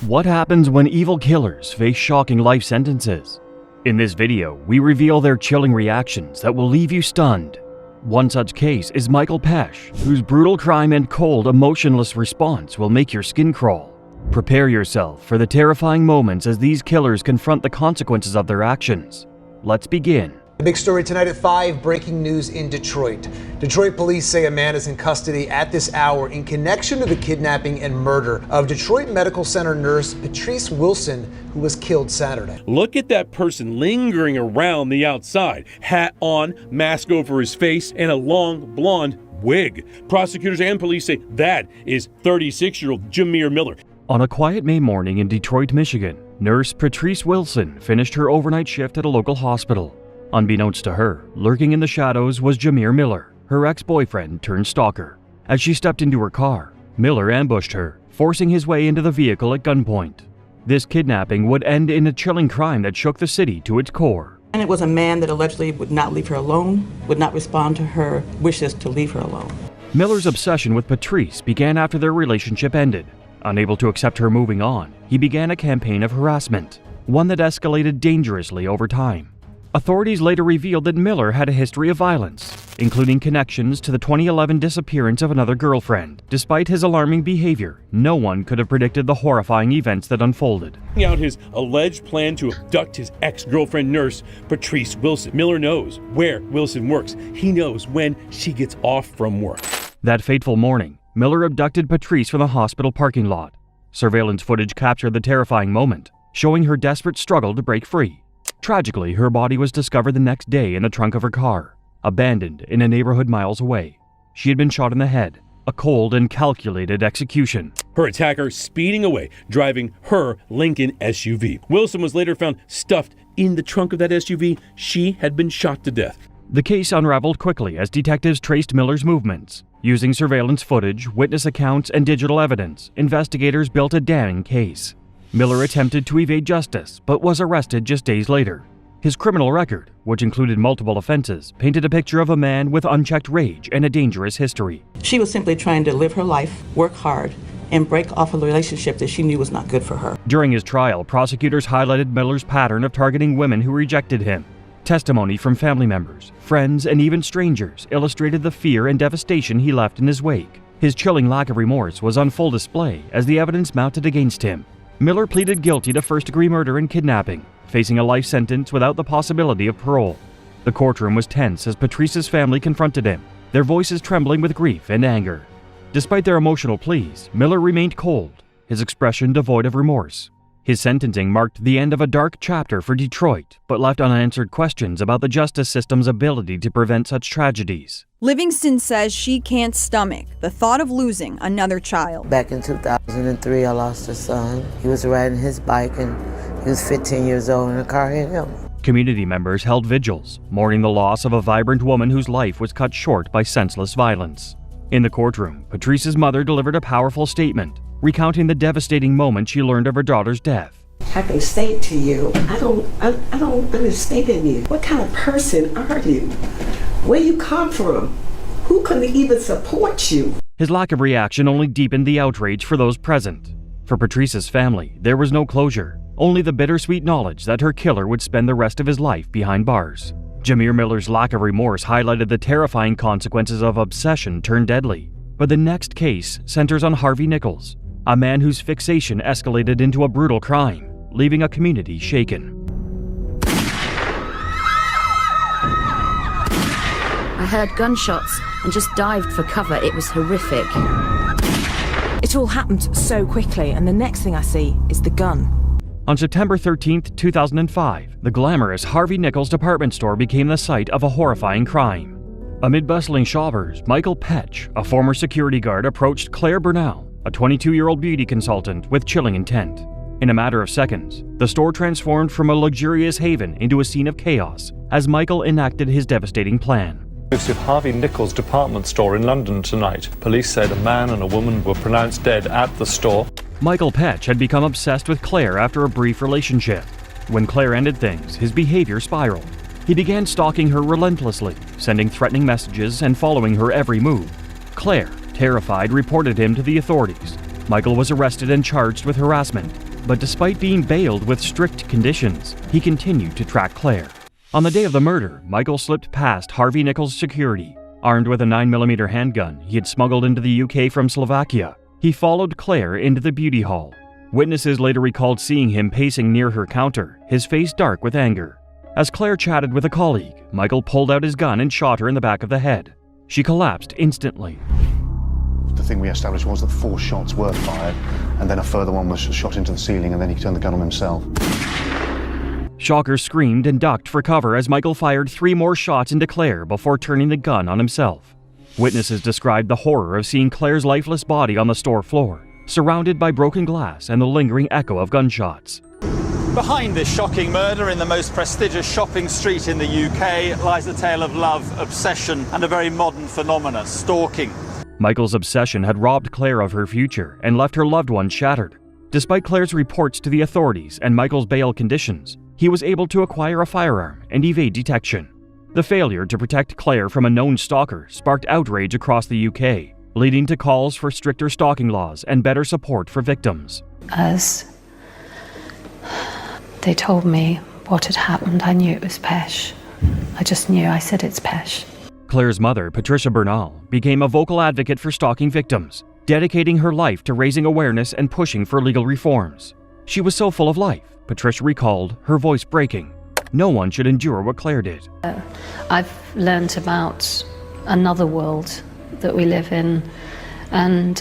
What happens when evil killers face shocking life sentences? In this video, we reveal their chilling reactions that will leave you stunned. One such case is Michael Pesch, whose brutal crime and cold, emotionless response will make your skin crawl. Prepare yourself for the terrifying moments as these killers confront the consequences of their actions. Let's begin. The big story tonight at 5, breaking news in Detroit. Detroit police say a man is in custody at this hour in connection to the kidnapping and murder of Detroit Medical Center nurse Patrice Wilson, who was killed Saturday. Look at that person lingering around the outside. Hat on, mask over his face, and a long blonde wig. Prosecutors and police say that is 36-year-old Jameer Miller. On a quiet May morning in Detroit, Michigan, nurse Patrice Wilson finished her overnight shift at a local hospital. Unbeknownst to her, lurking in the shadows was Jameer Miller, her ex-boyfriend turned stalker. As she stepped into her car, Miller ambushed her, forcing his way into the vehicle at gunpoint. This kidnapping would end in a chilling crime that shook the city to its core. And it was a man that allegedly would not leave her alone, would not respond to her wishes to leave her alone. Miller's obsession with Patrice began after their relationship ended. Unable to accept her moving on, he began a campaign of harassment, one that escalated dangerously over time. Authorities later revealed that Miller had a history of violence, including connections to the 2011 disappearance of another girlfriend. Despite his alarming behavior, no one could have predicted the horrifying events that unfolded. Out his alleged plan to abduct his ex-girlfriend nurse, Patrice Wilson. Miller knows where Wilson works. He knows when she gets off from work. That fateful morning, Miller abducted Patrice from the hospital parking lot. Surveillance footage captured the terrifying moment, showing her desperate struggle to break free. Tragically, her body was discovered the next day in the trunk of her car, abandoned in a neighborhood miles away. She had been shot in the head, a cold and calculated execution. Her attacker speeding away, driving her Lincoln SUV. Wilson was later found stuffed in the trunk of that SUV. She had been shot to death. The case unraveled quickly as detectives traced Miller's movements. Using surveillance footage, witness accounts, and digital evidence, investigators built a damning case. Miller attempted to evade justice, but was arrested just days later. His criminal record, which included multiple offenses, painted a picture of a man with unchecked rage and a dangerous history. She was simply trying to live her life, work hard, and break off a relationship that she knew was not good for her. During his trial, prosecutors highlighted Miller's pattern of targeting women who rejected him. Testimony from family members, friends, and even strangers illustrated the fear and devastation he left in his wake. His chilling lack of remorse was on full display as the evidence mounted against him. Miller pleaded guilty to first-degree murder and kidnapping, facing a life sentence without the possibility of parole. The courtroom was tense as Patrice's family confronted him, their voices trembling with grief and anger. Despite their emotional pleas, Miller remained cold, his expression devoid of remorse. His sentencing marked the end of a dark chapter for Detroit, but left unanswered questions about the justice system's ability to prevent such tragedies. Livingston says she can't stomach the thought of losing another child. Back in 2003, I lost a son. He was riding his bike and he was 15 years old and a car hit him. Community members held vigils, mourning the loss of a vibrant woman whose life was cut short by senseless violence. In the courtroom, Patrice's mother delivered a powerful statement, recounting the devastating moment she learned of her daughter's death. I can say to you, I don't understand you. What kind of person are you? Where you come from? Who can even support you? His lack of reaction only deepened the outrage for those present. For Patrice's family, there was no closure, only the bittersweet knowledge that her killer would spend the rest of his life behind bars. Jameer Miller's lack of remorse highlighted the terrifying consequences of obsession turned deadly. But the next case centers on Harvey Nichols, a man whose fixation escalated into a brutal crime, leaving a community shaken. I heard gunshots and just dived for cover. It was horrific. It all happened so quickly, and the next thing I see is the gun. On September 13, 2005, the glamorous Harvey Nichols department store became the site of a horrifying crime. Amid bustling shoppers, Michael Pesch, a former security guard, approached Claire Bernal, a 22-year-old beauty consultant, with chilling intent. In a matter of seconds, the store transformed from a luxurious haven into a scene of chaos as Michael enacted his devastating plan. Exclusive Harvey Nichols department store in London tonight. Police said a man and a woman were pronounced dead at the store. Michael Pesch had become obsessed with Claire after a brief relationship. When Claire ended things, his behavior spiraled. He began stalking her relentlessly, sending threatening messages and following her every move. Claire, terrified, reported him to the authorities. Michael was arrested and charged with harassment. But despite being bailed with strict conditions, he continued to track Claire. On the day of the murder, Michael slipped past Harvey Nichols' security. Armed with a 9mm handgun he had smuggled into the UK from Slovakia, he followed Claire into the beauty hall. Witnesses later recalled seeing him pacing near her counter, his face dark with anger. As Claire chatted with a colleague, Michael pulled out his gun and shot her in the back of the head. She collapsed instantly. The thing we established was that 4 shots were fired, and then a further one was shot into the ceiling, and then he turned the gun on himself. Shocker screamed and ducked for cover as Michael fired 3 more shots into Claire before turning the gun on himself. Witnesses described the horror of seeing Claire's lifeless body on the store floor, surrounded by broken glass and the lingering echo of gunshots. Behind this shocking murder in the most prestigious shopping street in the UK lies a tale of love, obsession, and a very modern phenomenon, stalking. Michael's obsession had robbed Claire of her future and left her loved one shattered. Despite Claire's reports to the authorities and Michael's bail conditions, he was able to acquire a firearm and evade detection. The failure to protect Claire from a known stalker sparked outrage across the UK, leading to calls for stricter stalking laws and better support for victims. As they told me what had happened, I knew it was Pesh. I just knew. I said it's Pesh. Claire's mother, Patricia Bernal, became a vocal advocate for stalking victims, dedicating her life to raising awareness and pushing for legal reforms. She was so full of life, Patricia recalled, her voice breaking. No one should endure what Claire did. I've learnt about another world that we live in, and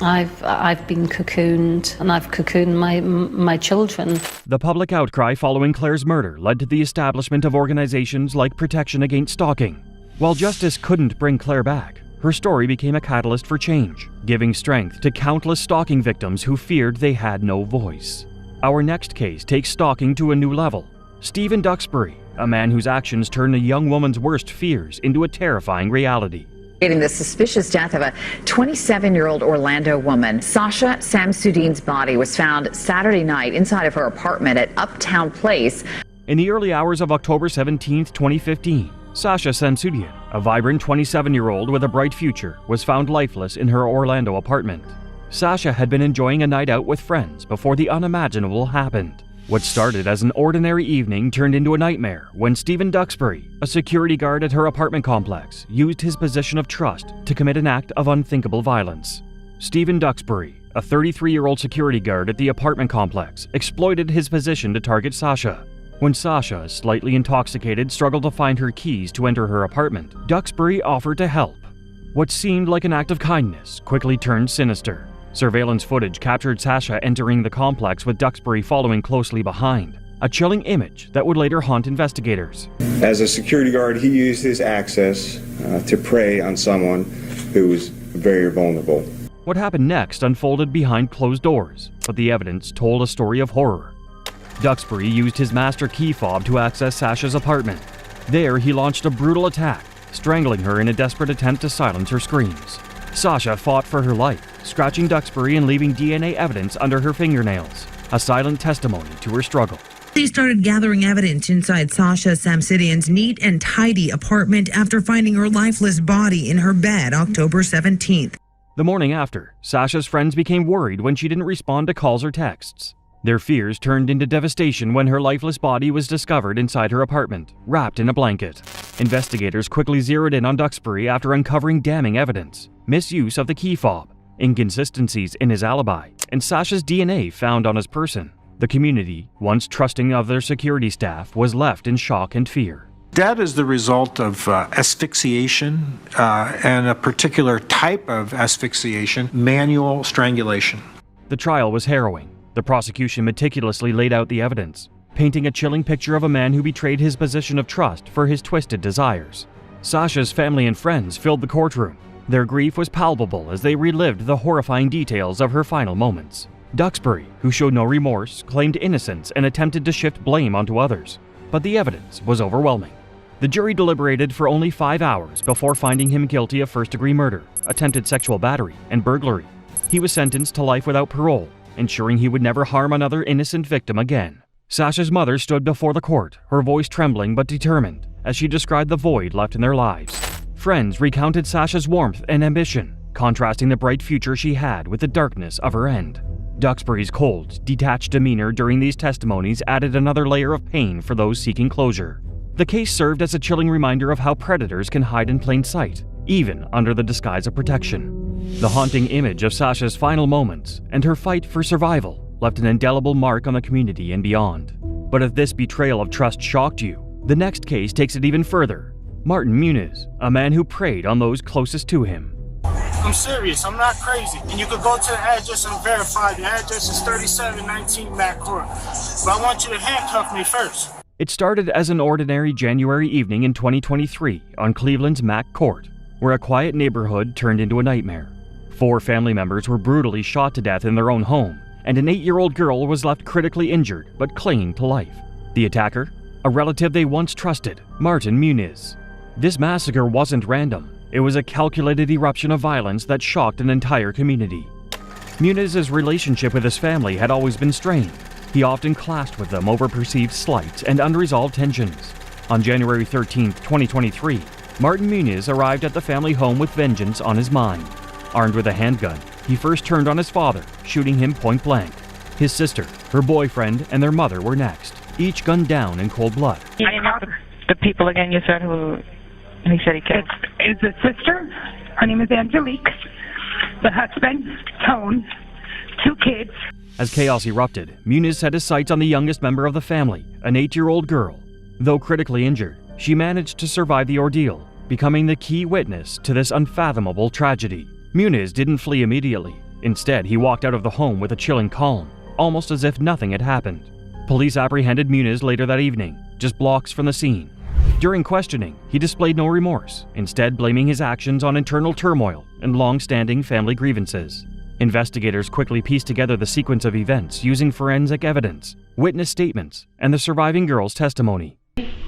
I've been cocooned, and I've cocooned my children. The public outcry following Claire's murder led to the establishment of organizations like Protection Against Stalking. While justice couldn't bring Claire back, her story became a catalyst for change, giving strength to countless stalking victims who feared they had no voice. Our next case takes stalking to a new level. Stephen Duxbury, a man whose actions turned a young woman's worst fears into a terrifying reality. The suspicious death of a 27-year-old Orlando woman. Sasha Samsudin's body was found Saturday night inside of her apartment at Uptown Place. In the early hours of October 17, 2015, Sasha Samsudin, a vibrant 27-year-old with a bright future, was found lifeless in her Orlando apartment. Sasha had been enjoying a night out with friends before the unimaginable happened. What started as an ordinary evening turned into a nightmare when Stephen Duxbury, a security guard at her apartment complex, used his position of trust to commit an act of unthinkable violence. Stephen Duxbury, a 33-year-old security guard at the apartment complex, exploited his position to target Sasha. When Sasha, slightly intoxicated, struggled to find her keys to enter her apartment, Duxbury offered to help. What seemed like an act of kindness quickly turned sinister. Surveillance footage captured Sasha entering the complex with Duxbury following closely behind, a chilling image that would later haunt investigators. As a security guard, he used his access to prey on someone who was very vulnerable. What happened next unfolded behind closed doors, but the evidence told a story of horror. Duxbury used his master key fob to access Sasha's apartment. There, he launched a brutal attack, strangling her in a desperate attempt to silence her screams. Sasha fought for her life, scratching Duxbury and leaving DNA evidence under her fingernails, a silent testimony to her struggle. They started gathering evidence inside Sasha Samsudin's neat and tidy apartment after finding her lifeless body in her bed October 17th. The morning after, Sasha's friends became worried when she didn't respond to calls or texts. Their fears turned into devastation when her lifeless body was discovered inside her apartment, wrapped in a blanket. Investigators quickly zeroed in on Duxbury after uncovering damning evidence: misuse of the key fob, inconsistencies in his alibi, and Sasha's DNA found on his person. The community, once trusting of their security staff, was left in shock and fear. Death is the result of asphyxiation and a particular type of asphyxiation, manual strangulation. The trial was harrowing. The prosecution meticulously laid out the evidence, painting a chilling picture of a man who betrayed his position of trust for his twisted desires. Sasha's family and friends filled the courtroom. Their grief was palpable as they relived the horrifying details of her final moments. Duxbury, who showed no remorse, claimed innocence and attempted to shift blame onto others. But the evidence was overwhelming. The jury deliberated for only 5 hours before finding him guilty of first-degree murder, attempted sexual battery, and burglary. He was sentenced to life without parole, ensuring he would never harm another innocent victim again. Sasha's mother stood before the court, her voice trembling but determined, as she described the void left in their lives. Friends recounted Sasha's warmth and ambition, contrasting the bright future she had with the darkness of her end. Duxbury's cold, detached demeanor during these testimonies added another layer of pain for those seeking closure. The case served as a chilling reminder of how predators can hide in plain sight, even under the disguise of protection. The haunting image of Sasha's final moments and her fight for survival left an indelible mark on the community and beyond. But if this betrayal of trust shocked you, the next case takes it even further. Martin Muniz, a man who preyed on those closest to him. I'm serious, I'm not crazy. And you could go to the address and verify. The address is 3719 Mac Court. But I want you to handcuff me first. It started as an ordinary January evening in 2023 on Cleveland's Mac Court, where a quiet neighborhood turned into a nightmare. 4 family members were brutally shot to death in their own home, and an 8-year-old girl was left critically injured but clinging to life. The attacker? A relative they once trusted, Martin Muniz. This massacre wasn't random. It was a calculated eruption of violence that shocked an entire community. Muniz's relationship with his family had always been strained. He often clashed with them over perceived slights and unresolved tensions. On January 13, 2023, Martin Muniz arrived at the family home with vengeance on his mind. Armed with a handgun, he first turned on his father, shooting him point blank. His sister, her boyfriend, and their mother were next, each gunned down in cold blood. I know the people again you said who he said he killed. It's a sister. Her name is Angelique. The husband, Tone. 2 kids. As chaos erupted, Muniz set his sights on the youngest member of the family, an 8-year-old girl. Though critically injured, she managed to survive the ordeal, becoming the key witness to this unfathomable tragedy. Muniz didn't flee immediately. Instead, he walked out of the home with a chilling calm, almost as if nothing had happened. Police apprehended Muniz later that evening, just blocks from the scene. During questioning, he displayed no remorse, instead blaming his actions on internal turmoil and long-standing family grievances. Investigators quickly pieced together the sequence of events using forensic evidence, witness statements, and the surviving girl's testimony.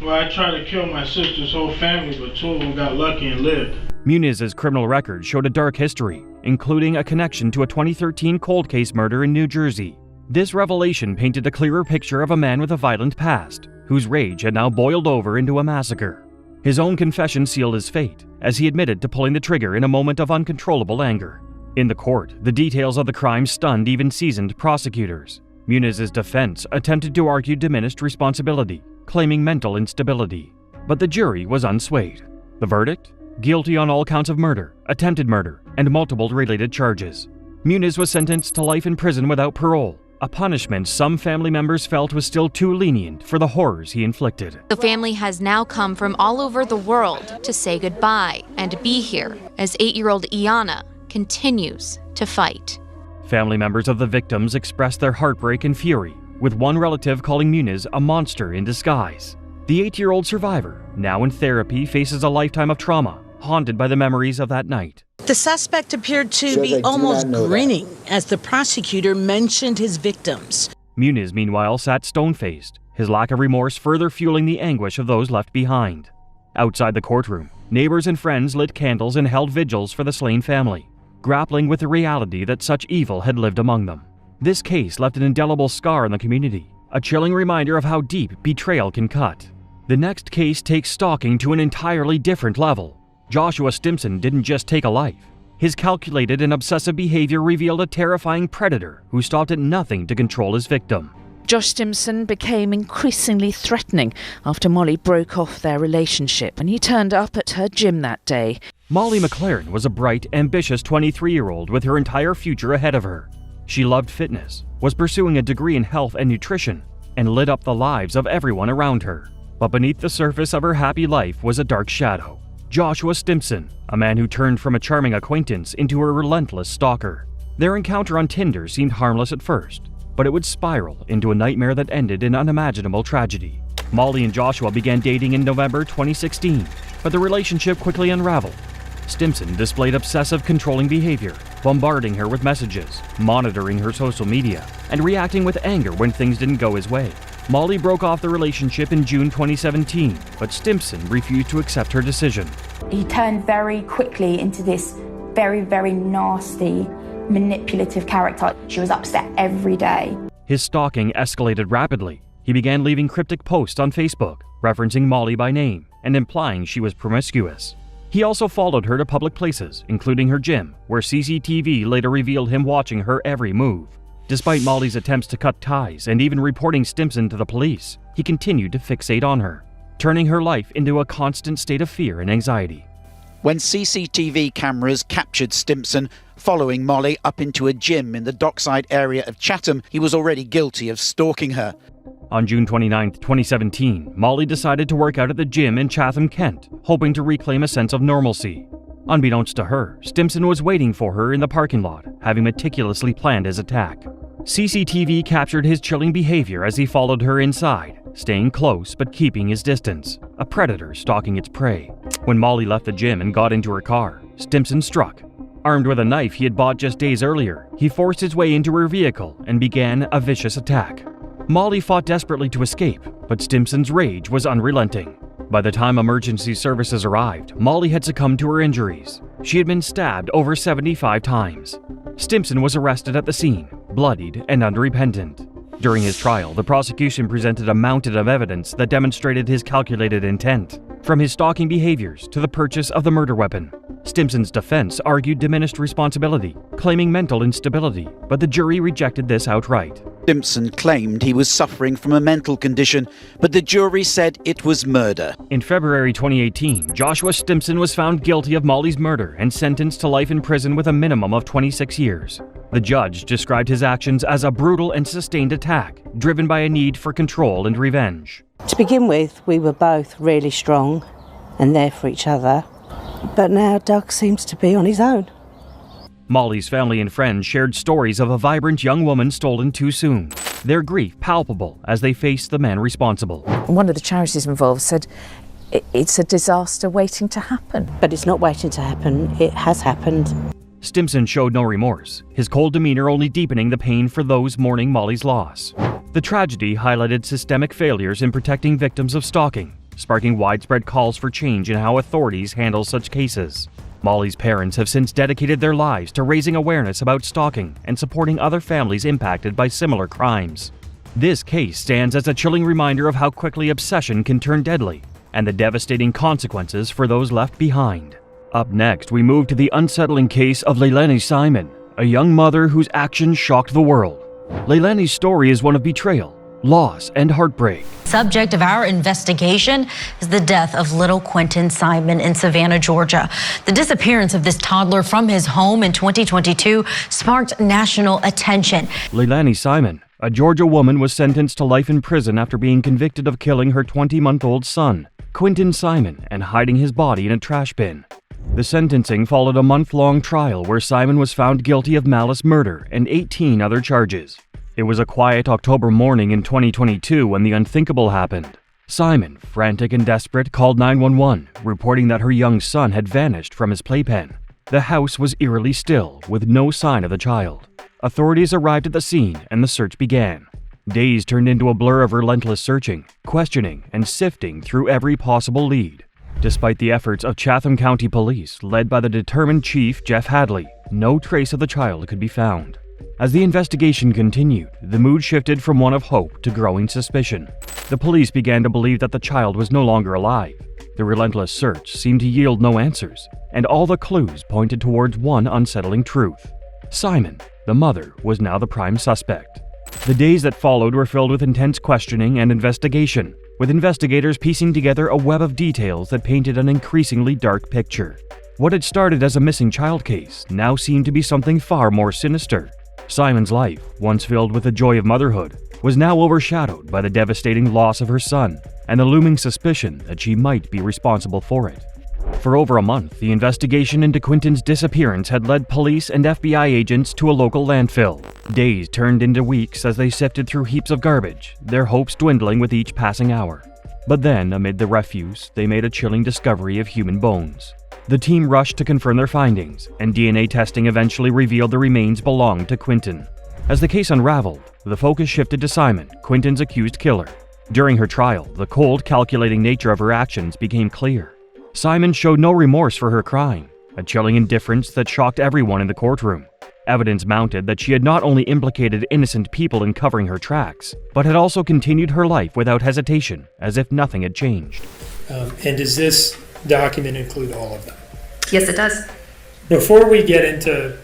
Well, I tried to kill my sister's whole family, but 2 of them got lucky and lived. Muniz's criminal record showed a dark history, including a connection to a 2013 cold case murder in New Jersey. This revelation painted a clearer picture of a man with a violent past, whose rage had now boiled over into a massacre. His own confession sealed his fate, as he admitted to pulling the trigger in a moment of uncontrollable anger. In the court, the details of the crime stunned even seasoned prosecutors. Muniz's defense attempted to argue diminished responsibility, claiming mental instability. But the jury was unswayed. The verdict? Guilty on all counts of murder, attempted murder, and multiple related charges. Muniz was sentenced to life in prison without parole, a punishment some family members felt was still too lenient for the horrors he inflicted. The family has now come from all over the world to say goodbye and be here as 8-year-old Iana continues to fight. Family members of the victims expressed their heartbreak and fury, with one relative calling Muniz a monster in disguise. The 8-year-old survivor, now in therapy, faces a lifetime of trauma, haunted by the memories of that night. The suspect appeared to be almost grinning as the prosecutor mentioned his victims. Muniz, meanwhile, sat stone-faced, his lack of remorse further fueling the anguish of those left behind. Outside the courtroom, neighbors and friends lit candles and held vigils for the slain family, grappling with the reality that such evil had lived among them. This case left an indelible scar in the community, a chilling reminder of how deep betrayal can cut. The next case takes stalking to an entirely different level. Joshua Stimson didn't just take a life. His calculated and obsessive behavior revealed a terrifying predator who stopped at nothing to control his victim. Josh Stimson became increasingly threatening after Molly broke off their relationship and he turned up at her gym that day. Molly McLaren was a bright, ambitious 23-year-old with her entire future ahead of her. She loved fitness, was pursuing a degree in health and nutrition, and lit up the lives of everyone around her. But beneath the surface of her happy life was a dark shadow. Joshua Stimson, a man who turned from a charming acquaintance into a relentless stalker. Their encounter on Tinder seemed harmless at first, but it would spiral into a nightmare that ended in unimaginable tragedy. Molly and Joshua began dating in November 2016, but the relationship quickly unraveled. Stimson displayed obsessive, controlling behavior, bombarding her with messages, monitoring her social media, and reacting with anger when things didn't go his way. Molly broke off the relationship in June 2017, but Stimson refused to accept her decision. He turned very quickly into this very, very nasty, manipulative character. She was upset every day. His stalking escalated rapidly. He began leaving cryptic posts on Facebook, referencing Molly by name and implying she was promiscuous. He also followed her to public places, including her gym, where CCTV later revealed him watching her every move. Despite Molly's attempts to cut ties and even reporting Stimson to the police, he continued to fixate on her, turning her life into a constant state of fear and anxiety. When CCTV cameras captured Stimson following Molly up into a gym in the Dockside area of Chatham, he was already guilty of stalking her. On June 29, 2017, Molly decided to work out at the gym in Chatham, Kent, hoping to reclaim a sense of normalcy. Unbeknownst to her, Stimson was waiting for her in the parking lot, having meticulously planned his attack. CCTV captured his chilling behavior as he followed her inside, staying close but keeping his distance, a predator stalking its prey. When Molly left the gym and got into her car, Stimson struck. Armed with a knife he had bought just days earlier, he forced his way into her vehicle and began a vicious attack. Molly fought desperately to escape, but Stimson's rage was unrelenting. By the time emergency services arrived, Molly had succumbed to her injuries. She had been stabbed over 75 times. Stimson was arrested at the scene, bloodied and unrepentant. During his trial, the prosecution presented a mountain of evidence that demonstrated his calculated intent, from his stalking behaviors to the purchase of the murder weapon. Stimson's defense argued diminished responsibility, claiming mental instability, but the jury rejected this outright. Stimson claimed he was suffering from a mental condition, but the jury said it was murder. In February 2018, Joshua Stimson was found guilty of Molly's murder and sentenced to life in prison with a minimum of 26 years. The judge described his actions as a brutal and sustained attack, driven by a need for control and revenge. To begin with, we were both really strong and there for each other, but now Doug seems to be on his own. Molly's family and friends shared stories of a vibrant young woman stolen too soon, their grief palpable as they faced the man responsible. One of the charities involved said it's a disaster waiting to happen. But it's not waiting to happen, it has happened. Stimson showed no remorse, his cold demeanor only deepening the pain for those mourning Molly's loss. The tragedy highlighted systemic failures in protecting victims of stalking, sparking widespread calls for change in how authorities handle such cases. Molly's parents have since dedicated their lives to raising awareness about stalking and supporting other families impacted by similar crimes. This case stands as a chilling reminder of how quickly obsession can turn deadly and the devastating consequences for those left behind. Up next, we move to the unsettling case of Leilani Simon, a young mother whose actions shocked the world. Leilani's story is one of betrayal, loss, and heartbreak. Subject of our investigation is the death of little Quentin Simon in Savannah, Georgia. The disappearance of this toddler from his home in 2022 sparked national attention. Leilani Simon, a Georgia woman, was sentenced to life in prison after being convicted of killing her 20-month-old son, Quentin Simon, and hiding his body in a trash bin. The sentencing followed a month-long trial where Simon was found guilty of malice murder and 18 other charges. It was a quiet October morning in 2022 when the unthinkable happened. Simon, frantic and desperate, called 911, reporting that her young son had vanished from his playpen. The house was eerily still, with no sign of the child. Authorities arrived at the scene and the search began. Days turned into a blur of relentless searching, questioning, and sifting through every possible lead. Despite the efforts of Chatham County Police, led by the determined Chief Jeff Hadley, no trace of the child could be found. As the investigation continued, the mood shifted from one of hope to growing suspicion. The police began to believe that the child was no longer alive. The relentless search seemed to yield no answers, and all the clues pointed towards one unsettling truth. Simon, the mother, was now the prime suspect. The days that followed were filled with intense questioning and investigation, with investigators piecing together a web of details that painted an increasingly dark picture. What had started as a missing child case now seemed to be something far more sinister. Simon's life, once filled with the joy of motherhood, was now overshadowed by the devastating loss of her son and the looming suspicion that she might be responsible for it. For over a month, the investigation into Quentin's disappearance had led police and FBI agents to a local landfill. Days turned into weeks as they sifted through heaps of garbage, their hopes dwindling with each passing hour. But then, amid the refuse, they made a chilling discovery of human bones. The team rushed to confirm their findings, and DNA testing eventually revealed the remains belonged to Quentin. As the case unraveled, the focus shifted to Simon, Quentin's accused killer. During her trial, the cold, calculating nature of her actions became clear. Simon showed no remorse for her crime, a chilling indifference that shocked everyone in the courtroom. Evidence mounted that she had not only implicated innocent people in covering her tracks, but had also continued her life without hesitation, as if nothing had changed. And does this document include all of them? Yes, it does. Before we get into,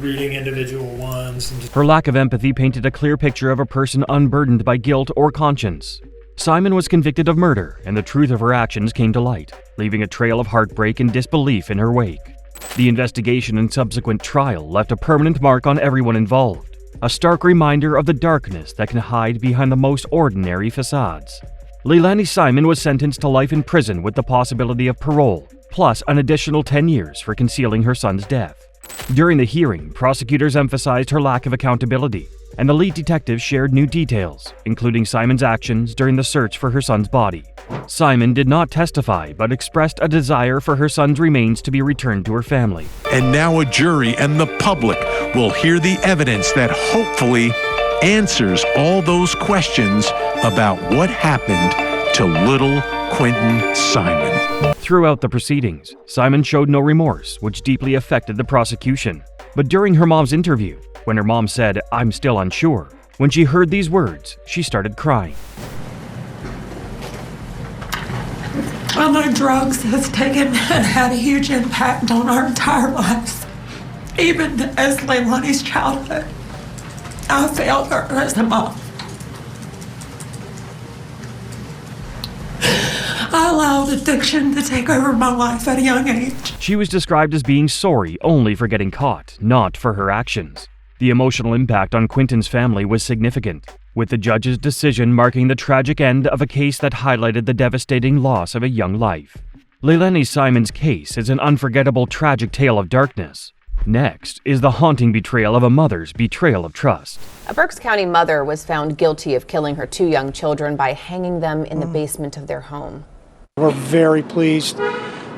reading individual ones. Her lack of empathy painted a clear picture of a person unburdened by guilt or conscience. Simon was convicted of murder, and the truth of her actions came to light, leaving a trail of heartbreak and disbelief in her wake. The investigation and subsequent trial left a permanent mark on everyone involved, a stark reminder of the darkness that can hide behind the most ordinary facades. Leilani Simon was sentenced to life in prison with the possibility of parole, plus an additional 10 years for concealing her son's death. During the hearing, prosecutors emphasized her lack of accountability, and the lead detective shared new details, including Simon's actions during the search for her son's body. Simon did not testify, but expressed a desire for her son's remains to be returned to her family. And now a jury and the public will hear the evidence that hopefully answers all those questions about what happened to little Quentin Simon. Throughout the proceedings, Simon showed no remorse, which deeply affected the prosecution. But during her mom's interview, when her mom said, "I'm still unsure," when she heard these words, she started crying. I know drugs has taken and had a huge impact on our entire lives. Even as Leilani's childhood, I failed her as a mom. I allowed addiction to take over my life at a young age. She was described as being sorry only for getting caught, not for her actions. The emotional impact on Quentin's family was significant, with the judge's decision marking the tragic end of a case that highlighted the devastating loss of a young life. Leilani Simon's case is an unforgettable tragic tale of darkness. Next is the haunting betrayal of a mother's betrayal of trust. A Berks County mother was found guilty of killing her 2 young children by hanging them in the basement of their home. We're very pleased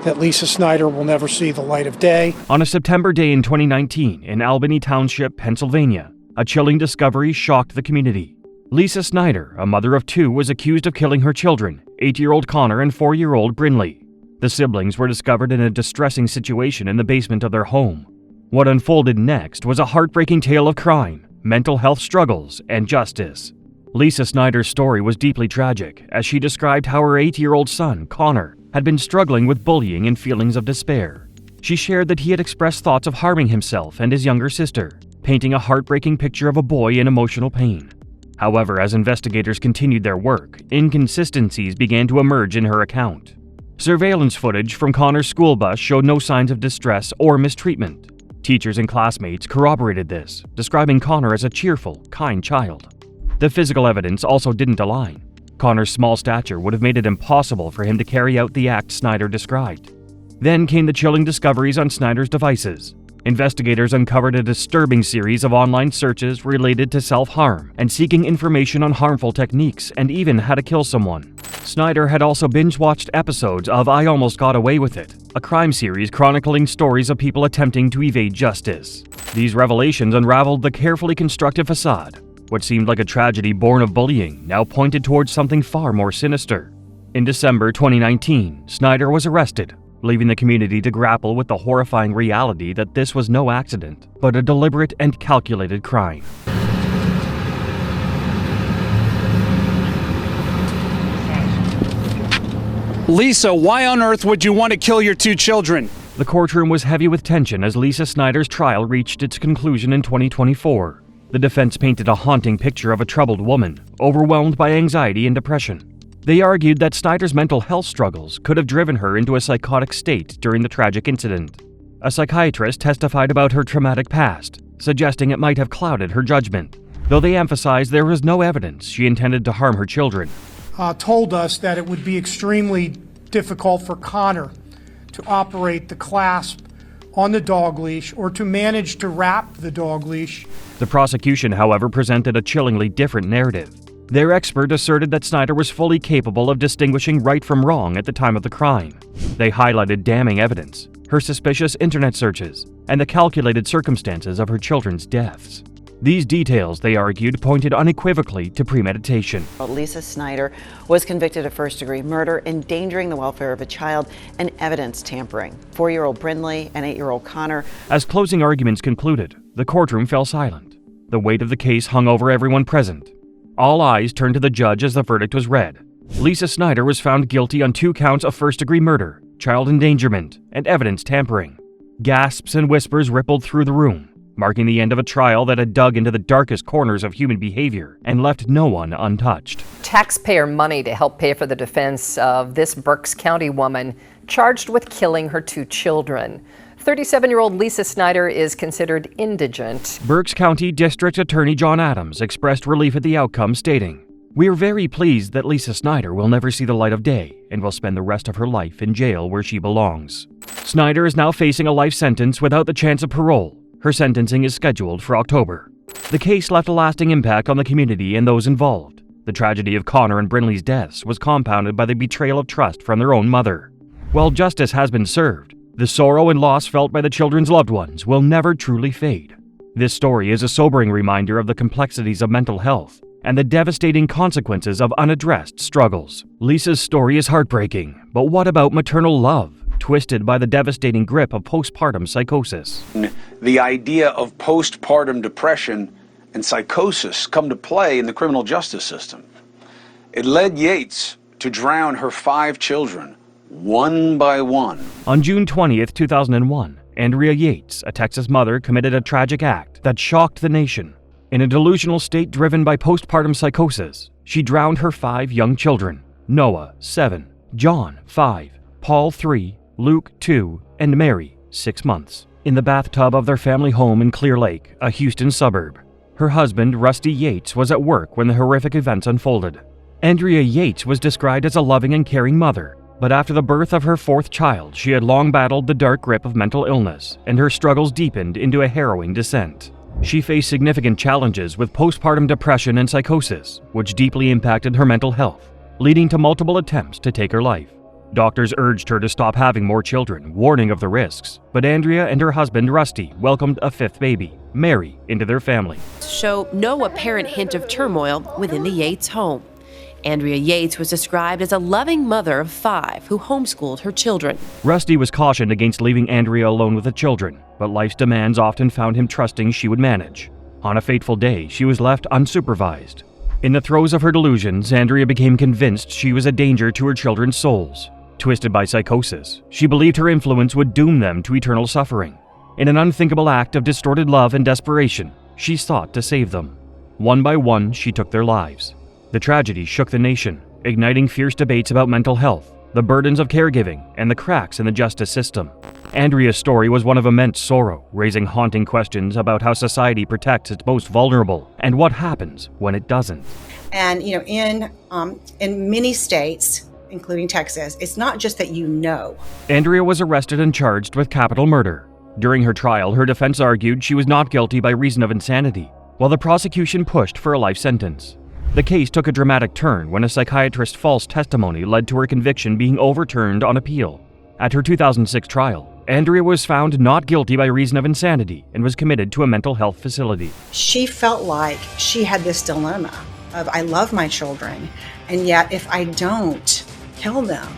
that Lisa Snyder will never see the light of day. On a September day in 2019 in Albany Township, Pennsylvania, a chilling discovery shocked the community. Lisa Snyder, a mother of 2, was accused of killing her children, 8-year-old Connor and 4-year-old Brinley. The siblings were discovered in a distressing situation in the basement of their home. What unfolded next was a heartbreaking tale of crime, mental health struggles, and justice. Lisa Snyder's story was deeply tragic, as she described how her 8-year-old son, Connor, had been struggling with bullying and feelings of despair. She shared that he had expressed thoughts of harming himself and his younger sister, painting a heartbreaking picture of a boy in emotional pain. However, as investigators continued their work, inconsistencies began to emerge in her account. Surveillance footage from Connor's school bus showed no signs of distress or mistreatment. Teachers and classmates corroborated this, describing Connor as a cheerful, kind child. The physical evidence also didn't align. Connor's small stature would have made it impossible for him to carry out the act Snyder described. Then came the chilling discoveries on Snyder's devices. Investigators uncovered a disturbing series of online searches related to self-harm and seeking information on harmful techniques and even how to kill someone. Snyder had also binge-watched episodes of I Almost Got Away With It, a crime series chronicling stories of people attempting to evade justice. These revelations unraveled the carefully constructed facade. What seemed like a tragedy born of bullying now pointed towards something far more sinister. In December 2019, Snyder was arrested, leaving the community to grapple with the horrifying reality that this was no accident, but a deliberate and calculated crime. Lisa, why on earth would you want to kill your 2 children? The courtroom was heavy with tension as Lisa Snyder's trial reached its conclusion in 2024. The defense painted a haunting picture of a troubled woman, overwhelmed by anxiety and depression. They argued that Snyder's mental health struggles could have driven her into a psychotic state during the tragic incident. A psychiatrist testified about her traumatic past, suggesting it might have clouded her judgment, though they emphasized there was no evidence she intended to harm her children. Told us that it would be extremely difficult for Connor to operate the clasp on the dog leash or to manage to wrap the dog leash. The prosecution, however, presented a chillingly different narrative. Their expert asserted that Snyder was fully capable of distinguishing right from wrong at the time of the crime. They highlighted damning evidence, her suspicious internet searches, and the calculated circumstances of her children's deaths. These details, they argued, pointed unequivocally to premeditation. Lisa Snyder was convicted of first-degree murder, endangering the welfare of a child, and evidence tampering. 4-year-old Brinley and 8-year-old Connor. As closing arguments concluded, the courtroom fell silent. The weight of the case hung over everyone present. All eyes turned to the judge as the verdict was read. Lisa Snyder was found guilty on 2 counts of first-degree murder, child endangerment, and evidence tampering. Gasps and whispers rippled through the room, marking the end of a trial that had dug into the darkest corners of human behavior and left no one untouched. Taxpayer money to help pay for the defense of this Berks County woman charged with killing her 2 children. 37-year-old Lisa Snyder is considered indigent. Berks County District Attorney John Adams expressed relief at the outcome, stating, "We are very pleased that Lisa Snyder will never see the light of day and will spend the rest of her life in jail where she belongs." Snyder is now facing a life sentence without the chance of parole. Her sentencing is scheduled for October. The case left a lasting impact on the community and those involved. The tragedy of Connor and Brinley's deaths was compounded by the betrayal of trust from their own mother. While justice has been served, the sorrow and loss felt by the children's loved ones will never truly fade. This story is a sobering reminder of the complexities of mental health and the devastating consequences of unaddressed struggles. Lisa's story is heartbreaking, but what about maternal love, twisted by the devastating grip of postpartum psychosis? The idea of postpartum depression and psychosis come to play in the criminal justice system. It led Yates to drown her 5 children, one by one. On June 20th, 2001, Andrea Yates, a Texas mother, committed a tragic act that shocked the nation. In a delusional state driven by postpartum psychosis, she drowned her 5 young children: Noah, 7, John, 5, Paul, 3, Luke, 2, and Mary, 6 months, in the bathtub of their family home in Clear Lake, a Houston suburb. Her husband, Rusty Yates, was at work when the horrific events unfolded. Andrea Yates was described as a loving and caring mother, but after the birth of her 4th child, she had long battled the dark grip of mental illness, and her struggles deepened into a harrowing descent. She faced significant challenges with postpartum depression and psychosis, which deeply impacted her mental health, leading to multiple attempts to take her life. Doctors urged her to stop having more children, warning of the risks, but Andrea and her husband, Rusty, welcomed a 5th baby, Mary, into their family. Show no apparent hint of turmoil within the Yates home. Andrea Yates was described as a loving mother of 5 who homeschooled her children. Rusty was cautioned against leaving Andrea alone with the children, but life's demands often found him trusting she would manage. On a fateful day, she was left unsupervised. In the throes of her delusions, Andrea became convinced she was a danger to her children's souls. Twisted by psychosis, she believed her influence would doom them to eternal suffering. In an unthinkable act of distorted love and desperation, she sought to save them. One by one, she took their lives. The tragedy shook the nation, igniting fierce debates about mental health, the burdens of caregiving, and the cracks in the justice system. Andrea's story was one of immense sorrow, raising haunting questions about how society protects its most vulnerable and what happens when it doesn't. And in many states, including Texas, it's not just that you know. Andrea was arrested and charged with capital murder. During her trial, her defense argued she was not guilty by reason of insanity, while the prosecution pushed for a life sentence. The case took a dramatic turn when a psychiatrist's false testimony led to her conviction being overturned on appeal. At her 2006 trial, Andrea was found not guilty by reason of insanity and was committed to a mental health facility. She felt like she had this dilemma of, I love my children, and yet if I don't kill them.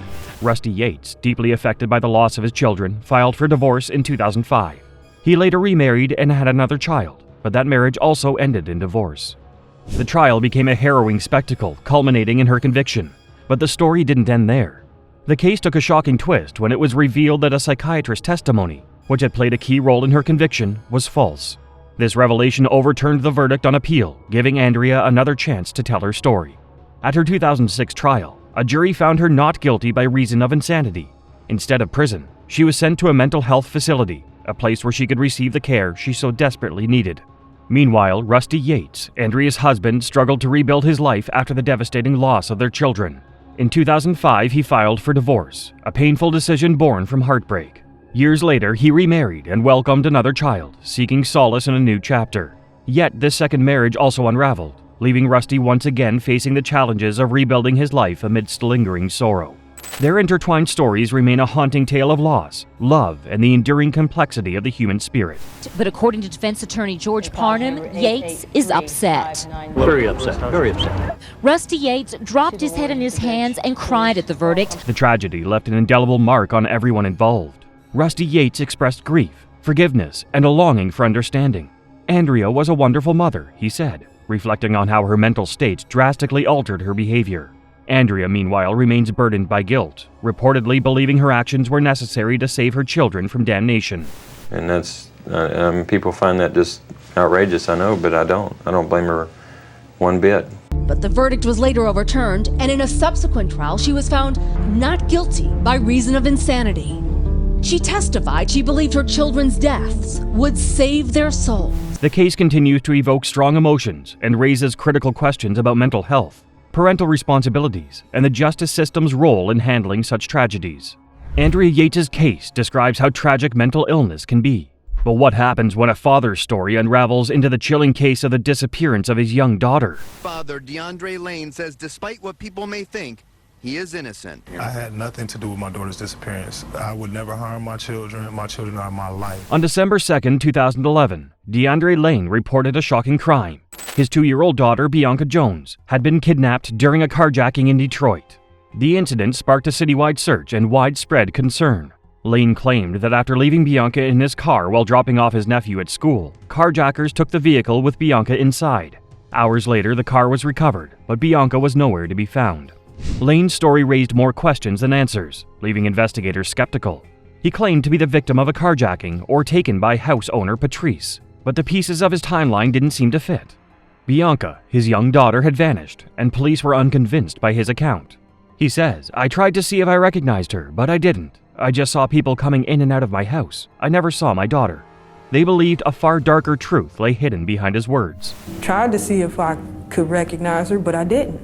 Rusty Yates, deeply affected by the loss of his children, filed for divorce in 2005. He later remarried and had another child, but that marriage also ended in divorce. The trial became a harrowing spectacle, culminating in her conviction. But the story didn't end there. The case took a shocking twist when it was revealed that a psychiatrist's testimony, which had played a key role in her conviction, was false. This revelation overturned the verdict on appeal, giving Andrea another chance to tell her story. At her 2006 trial, a jury found her not guilty by reason of insanity. Instead of prison, she was sent to a mental health facility, a place where she could receive the care she so desperately needed. Meanwhile, Rusty Yates, Andrea's husband, struggled to rebuild his life after the devastating loss of their children. In 2005, he filed for divorce, a painful decision born from heartbreak. Years later, he remarried and welcomed another child, seeking solace in a new chapter. Yet, this second marriage also unraveled, leaving Rusty once again facing the challenges of rebuilding his life amidst lingering sorrow. Their intertwined stories remain a haunting tale of loss, love, and the enduring complexity of the human spirit. But according to defense attorney George Parnham, Yates is upset. Very upset, very upset. Rusty Yates dropped his head in his hands and cried at the verdict. The tragedy left an indelible mark on everyone involved. Rusty Yates expressed grief, forgiveness, and a longing for understanding. Andrea was a wonderful mother, he said, reflecting on how her mental state drastically altered her behavior. Andrea, meanwhile, remains burdened by guilt, reportedly believing her actions were necessary to save her children from damnation. And that's, people find that just outrageous, I know, but I don't blame her one bit. But the verdict was later overturned, and in a subsequent trial, she was found not guilty by reason of insanity. She testified she believed her children's deaths would save their souls. The case continues to evoke strong emotions and raises critical questions about mental health, parental responsibilities, and the justice system's role in handling such tragedies. Andrea Yates' case describes how tragic mental illness can be. But what happens when a father's story unravels into the chilling case of the disappearance of his young daughter? Father DeAndre Lane says despite what people may think, he is innocent. I had nothing to do with my daughter's disappearance. I would never harm my children. My children are my life. On December 2, 2011, DeAndre Lane reported a shocking crime. His 2-year-old daughter, Bianca Jones, had been kidnapped during a carjacking in Detroit. The incident sparked a citywide search and widespread concern. Lane claimed that after leaving Bianca in his car while dropping off his nephew at school, carjackers took the vehicle with Bianca inside. Hours later, the car was recovered, but Bianca was nowhere to be found. Lane's story raised more questions than answers, leaving investigators skeptical. He claimed to be the victim of a carjacking or taken by house owner Patrice, but the pieces of his timeline didn't seem to fit. Bianca, his young daughter, had vanished, and police were unconvinced by his account. He says, "I tried to see if I recognized her, but I didn't. I just saw people coming in and out of my house. I never saw my daughter." They believed a far darker truth lay hidden behind his words. Tried to see if I could recognize her, but I didn't.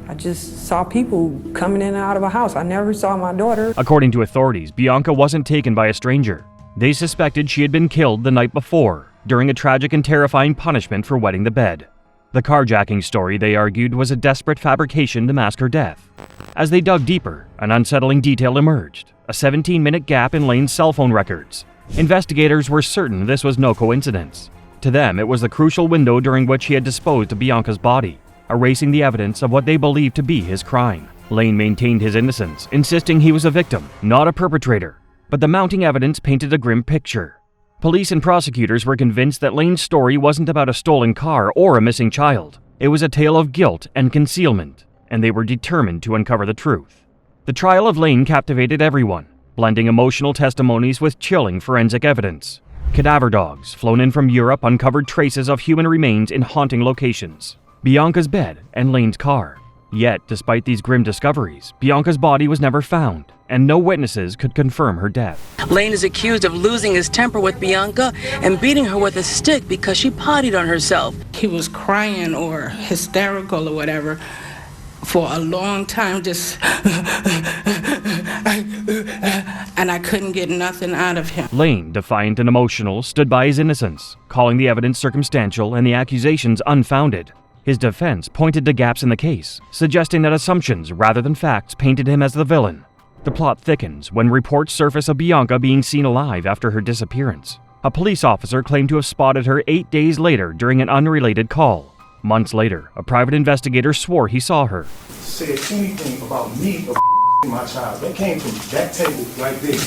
I just saw people coming in and out of a house. I never saw my daughter. According to authorities, Bianca wasn't taken by a stranger. They suspected she had been killed the night before, during a tragic and terrifying punishment for wetting the bed. The carjacking story, they argued, was a desperate fabrication to mask her death. As they dug deeper, an unsettling detail emerged: a 17-minute gap in Lane's cell phone records. Investigators were certain this was no coincidence. To them, it was the crucial window during which he had disposed of Bianca's body, erasing the evidence of what they believed to be his crime. Lane maintained his innocence, insisting he was a victim, not a perpetrator. But the mounting evidence painted a grim picture. Police and prosecutors were convinced that Lane's story wasn't about a stolen car or a missing child. It was a tale of guilt and concealment, and they were determined to uncover the truth. The trial of Lane captivated everyone, blending emotional testimonies with chilling forensic evidence. Cadaver dogs flown in from Europe uncovered traces of human remains in haunting locations: Bianca's bed and Lane's car. Yet, despite these grim discoveries, Bianca's body was never found, and no witnesses could confirm her death. Lane is accused of losing his temper with Bianca and beating her with a stick because she pottied on herself. He was crying or hysterical or whatever for a long time, just and I couldn't get nothing out of him. Lane, defiant and emotional, stood by his innocence, calling the evidence circumstantial and the accusations unfounded. His defense pointed to gaps in the case, suggesting that assumptions rather than facts painted him as the villain. The plot thickens when reports surface of Bianca being seen alive after her disappearance. A police officer claimed to have spotted her 8 days later during an unrelated call. Months later, a private investigator swore he saw her. Said anything about me or my child. They came from that table right there.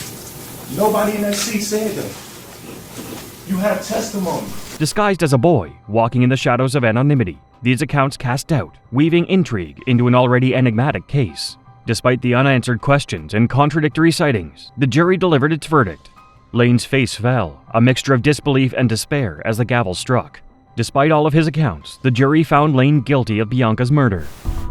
Nobody in that seat said that. You have testimony. Disguised as a boy, walking in the shadows of anonymity, these accounts cast doubt, weaving intrigue into an already enigmatic case. Despite the unanswered questions and contradictory sightings, the jury delivered its verdict. Lane's face fell, a mixture of disbelief and despair as the gavel struck. Despite all of his accounts, the jury found Lane guilty of Bianca's murder.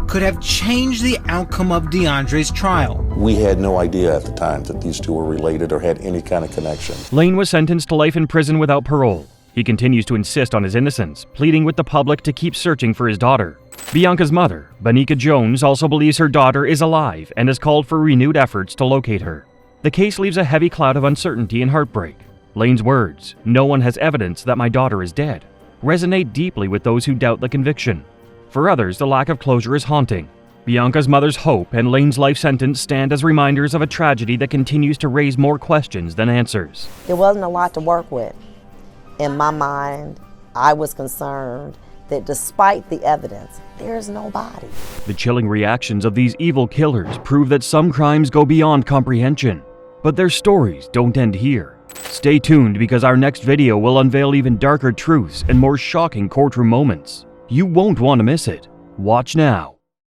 Could have changed the outcome of DeAndre's trial. We had no idea at the time that these two were related or had any kind of connection. Lane was sentenced to life in prison without parole. He continues to insist on his innocence, pleading with the public to keep searching for his daughter. Bianca's mother, Bonica Jones, also believes her daughter is alive and has called for renewed efforts to locate her. The case leaves a heavy cloud of uncertainty and heartbreak. Lane's words, "No one has evidence that my daughter is dead," resonate deeply with those who doubt the conviction. For others, the lack of closure is haunting. Bianca's mother's hope and Lane's life sentence stand as reminders of a tragedy that continues to raise more questions than answers. There wasn't a lot to work with. In my mind, I was concerned that despite the evidence, there's no body. The chilling reactions of these evil killers prove that some crimes go beyond comprehension. But their stories don't end here. Stay tuned because our next video will unveil even darker truths and more shocking courtroom moments. You won't want to miss it. Watch now.